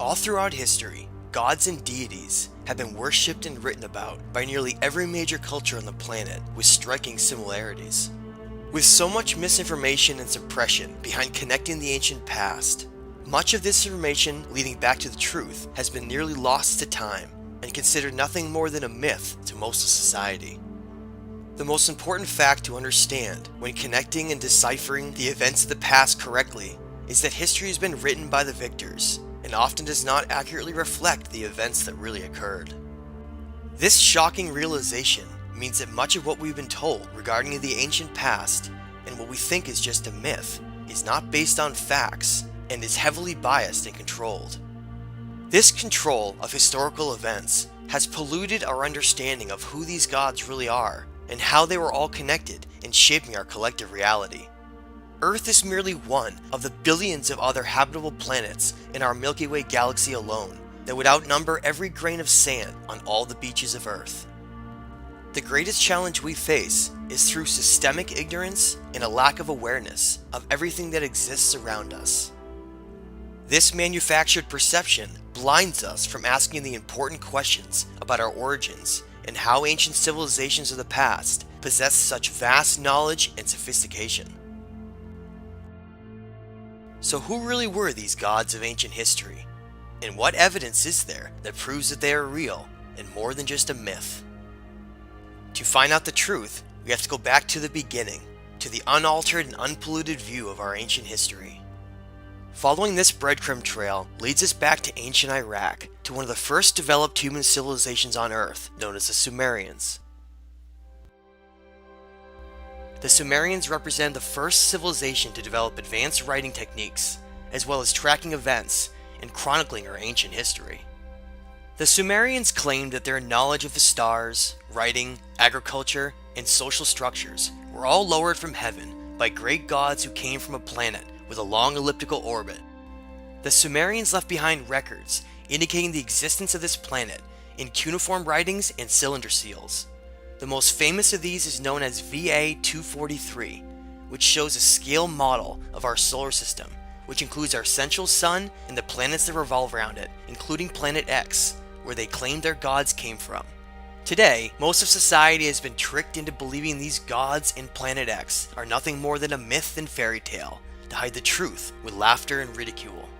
All throughout history, gods and deities have been worshipped and written about by nearly every major culture on the planet with striking similarities. With so much misinformation and suppression behind connecting the ancient past, much of this information leading back to the truth has been nearly lost to time and considered nothing more than a myth to most of society. The most important fact to understand when connecting and deciphering the events of the past correctly is that history has been written by the victors and often does not accurately reflect the events that really occurred. This shocking realization means that much of what we've been told regarding the ancient past and what we think is just a myth is not based on facts and is heavily biased and controlled. This control of historical events has polluted our understanding of who these gods really are and how they were all connected in shaping our collective reality. Earth is merely one of the billions of other habitable planets in our Milky Way galaxy alone that would outnumber every grain of sand on all the beaches of Earth. The greatest challenge we face is through systemic ignorance and a lack of awareness of everything that exists around us. This manufactured perception blinds us from asking the important questions about our origins and how ancient civilizations of the past possess such vast knowledge and sophistication. So who really were these gods of ancient history? And what evidence is there that proves that they are real and more than just a myth? To find out the truth, we have to go back to the beginning, to the unaltered and unpolluted view of our ancient history. Following this breadcrumb trail leads us back to ancient Iraq, to one of the first developed human civilizations on Earth, known as the Sumerians. The Sumerians represent the first civilization to develop advanced writing techniques, as well as tracking events and chronicling our ancient history. The Sumerians claimed that their knowledge of the stars, writing, agriculture, and social structures were all lowered from heaven by great gods who came from a planet with a long elliptical orbit. The Sumerians left behind records indicating the existence of this planet in cuneiform writings and cylinder seals. The most famous of these is known as VA-243, which shows a scale model of our solar system, which includes our central sun and the planets that revolve around it, including Planet X, where they claim their gods came from. Today, most of society has been tricked into believing these gods in Planet X are nothing more than a myth and fairy tale to hide the truth with laughter and ridicule.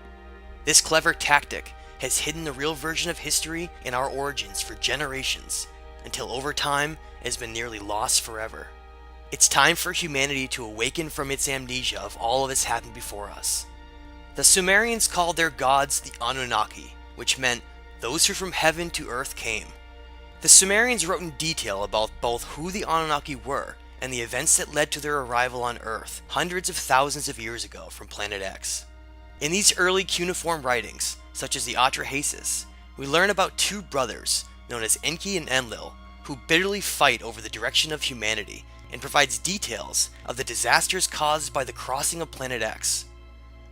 This clever tactic has hidden the real version of history and our origins for generations, until over time it has been nearly lost forever. It's time for humanity to awaken from its amnesia of all of this happened before us. The Sumerians called their gods the Anunnaki, which meant those who from heaven to earth came. The Sumerians wrote in detail about both who the Anunnaki were and the events that led to their arrival on Earth hundreds of thousands of years ago from Planet X. In these early cuneiform writings, such as the Atrahasis, we learn about two brothers known as Enki and Enlil, who bitterly fight over the direction of humanity, and provides details of the disasters caused by the crossing of Planet X.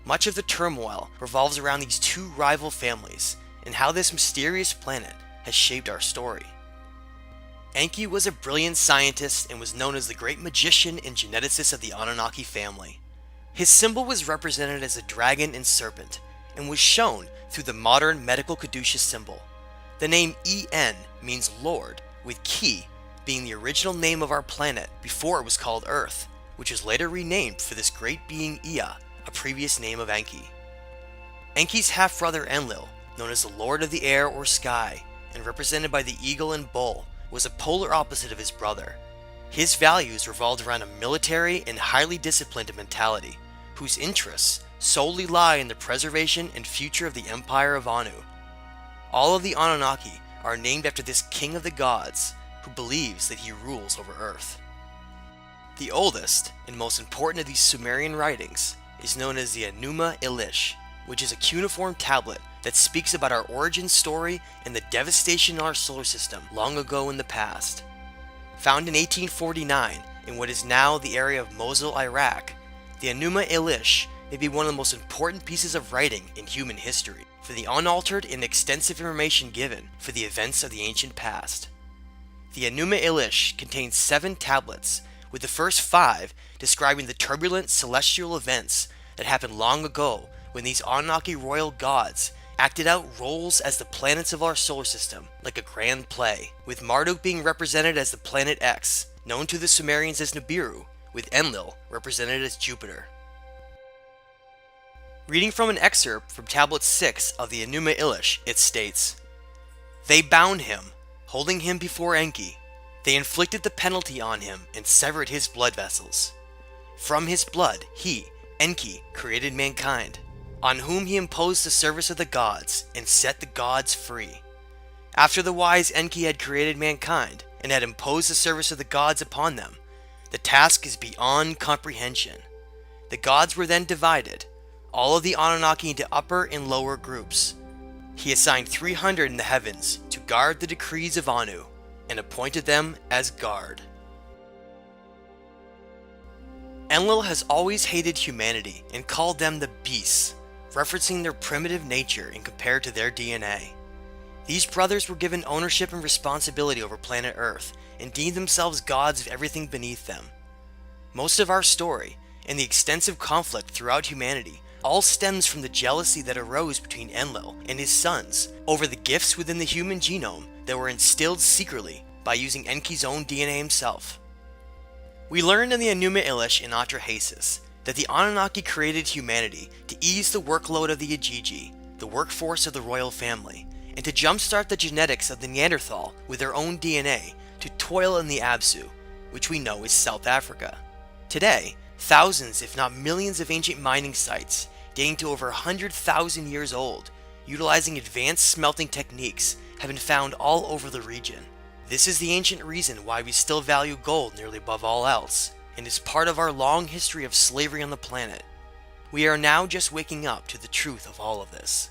Much of the turmoil revolves around these two rival families and how this mysterious planet has shaped our story. Enki was a brilliant scientist and was known as the great magician and geneticist of the Anunnaki family. His symbol was represented as a dragon and serpent, and was shown through the modern medical caduceus symbol. The name En means Lord, with Ki being the original name of our planet before it was called Earth, which was later renamed for this great being Ea, a previous name of Enki. Enki's half-brother Enlil, known as the Lord of the Air or Sky, and represented by the eagle and bull, was a polar opposite of his brother. His values revolved around a military and highly disciplined mentality, whose interests solely lie in the preservation and future of the Empire of Anu. All of the Anunnaki are named after this king of the gods, who believes that he rules over Earth. The oldest and most important of these Sumerian writings is known as the Enuma Elish, which is a cuneiform tablet that speaks about our origin story and the devastation in our solar system long ago in the past. Found in 1849 in what is now the area of Mosul, Iraq, the Enuma Elish may be one of the most important pieces of writing in human history for the unaltered and extensive information given for the events of the ancient past. The Enuma Elish contains 7 tablets, with the first 5 describing the turbulent celestial events that happened long ago when these Anunnaki royal gods acted out roles as the planets of our solar system, like a grand play, with Marduk being represented as the planet X, known to the Sumerians as Nibiru, with Enlil represented as Jupiter. Reading from an excerpt from Tablet 6 of the Enuma Elish, it states, "They bound him, holding him before Enki. They inflicted the penalty on him and severed his blood vessels. From his blood he, Enki, created mankind, on whom he imposed the service of the gods and set the gods free. After the wise Enki had created mankind and had imposed the service of the gods upon them, the task is beyond comprehension. The gods were then divided, all of the Anunnaki into upper and lower groups. He assigned 300 in the heavens to guard the decrees of Anu, and appointed them as guard." Enlil has always hated humanity and called them the beasts, referencing their primitive nature and compared to their DNA. These brothers were given ownership and responsibility over planet Earth and deemed themselves gods of everything beneath them. Most of our story, and the extensive conflict throughout humanity, all stems from the jealousy that arose between Enlil and his sons over the gifts within the human genome that were instilled secretly by using Enki's own DNA himself. We learned in the Enuma Elish in Atrahasis that the Anunnaki created humanity to ease the workload of the Igigi, the workforce of the royal family, and to jumpstart the genetics of the Neanderthal with their own DNA to toil in the Absu, which we know is South Africa. Today, thousands if not millions of ancient mining sites, dating to over 100,000 years old, utilizing advanced smelting techniques, have been found all over the region. This is the ancient reason why we still value gold nearly above all else, and is part of our long history of slavery on the planet. We are now just waking up to the truth of all of this.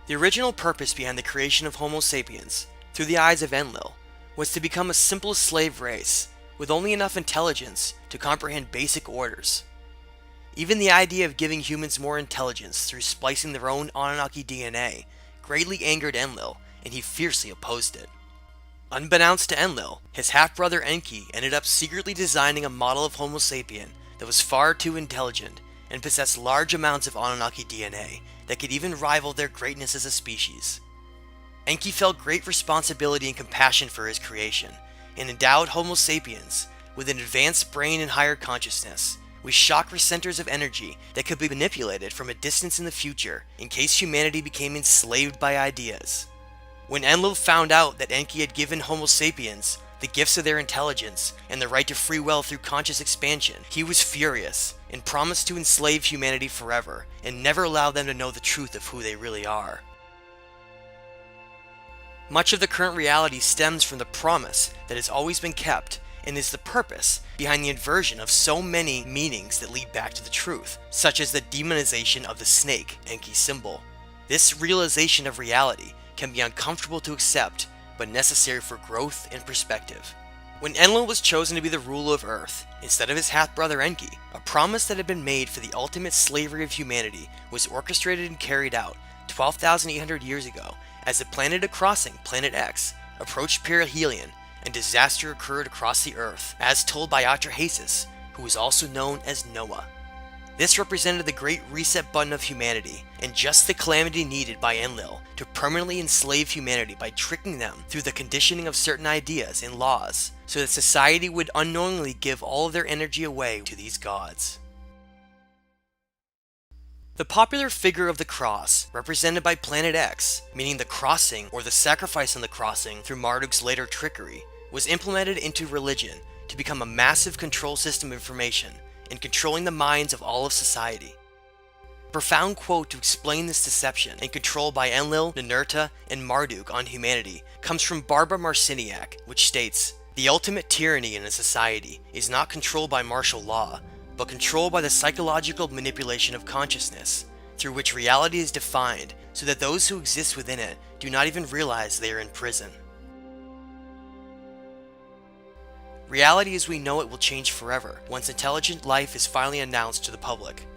The original purpose behind the creation of Homo sapiens, through the eyes of Enlil, was to become a simple slave race, with only enough intelligence to comprehend basic orders. Even the idea of giving humans more intelligence through splicing their own Anunnaki DNA greatly angered Enlil, and he fiercely opposed it. Unbeknownst to Enlil, his half-brother Enki ended up secretly designing a model of Homo sapien that was far too intelligent and possessed large amounts of Anunnaki DNA that could even rival their greatness as a species. Enki felt great responsibility and compassion for his creation, and endowed Homo sapiens with an advanced brain and higher consciousness, with chakra centers of energy that could be manipulated from a distance in the future in case humanity became enslaved by ideas. When Enlil found out that Enki had given Homo sapiens the gifts of their intelligence and the right to free will through conscious expansion, he was furious and promised to enslave humanity forever and never allow them to know the truth of who they really are. Much of the current reality stems from the promise that has always been kept, and is the purpose behind the inversion of so many meanings that lead back to the truth, such as the demonization of the snake, Enki's symbol. This realization of reality can be uncomfortable to accept, but necessary for growth and perspective. When Enlil was chosen to be the ruler of Earth, instead of his half-brother Enki, a promise that had been made for the ultimate slavery of humanity was orchestrated and carried out 12,800 years ago as the planet crossing, Planet X, approached perihelion and disaster occurred across the Earth, as told by Atrahasis, who was also known as Noah. This represented the great reset button of humanity, and just the calamity needed by Enlil to permanently enslave humanity by tricking them through the conditioning of certain ideas and laws, so that society would unknowingly give all of their energy away to these gods. The popular figure of the cross, represented by Planet X, meaning the crossing or the sacrifice on the crossing through Marduk's later trickery, was implemented into religion to become a massive control system of information in controlling the minds of all of society. A profound quote to explain this deception and control by Enlil, Ninurta, and Marduk on humanity comes from Barbara Marciniak, which states, "The ultimate tyranny in a society is not controlled by martial law, but controlled by the psychological manipulation of consciousness, through which reality is defined so that those who exist within it do not even realize they are in prison." Reality as we know it will change forever once intelligent life is finally announced to the public.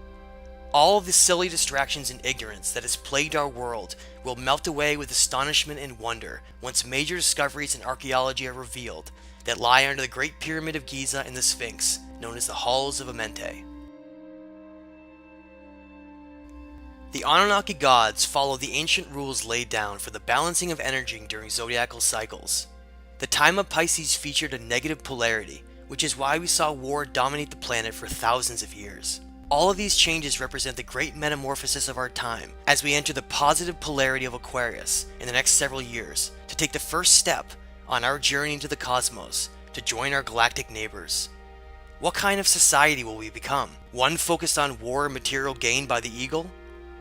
All of the silly distractions and ignorance that has plagued our world will melt away with astonishment and wonder once major discoveries in archaeology are revealed that lie under the Great Pyramid of Giza and the Sphinx, known as the Halls of Amenti. The Anunnaki gods follow the ancient rules laid down for the balancing of energy during zodiacal cycles. The time of Pisces featured a negative polarity, which is why we saw war dominate the planet for thousands of years. All of these changes represent the great metamorphosis of our time as we enter the positive polarity of Aquarius in the next several years to take the first step on our journey into the cosmos to join our galactic neighbors. What kind of society will we become? One focused on war and material gain by the eagle?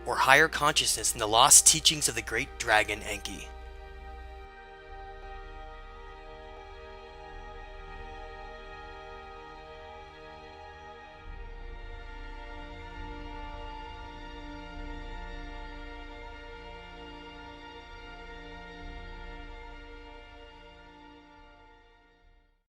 Or higher consciousness in the lost teachings of the great dragon Enki?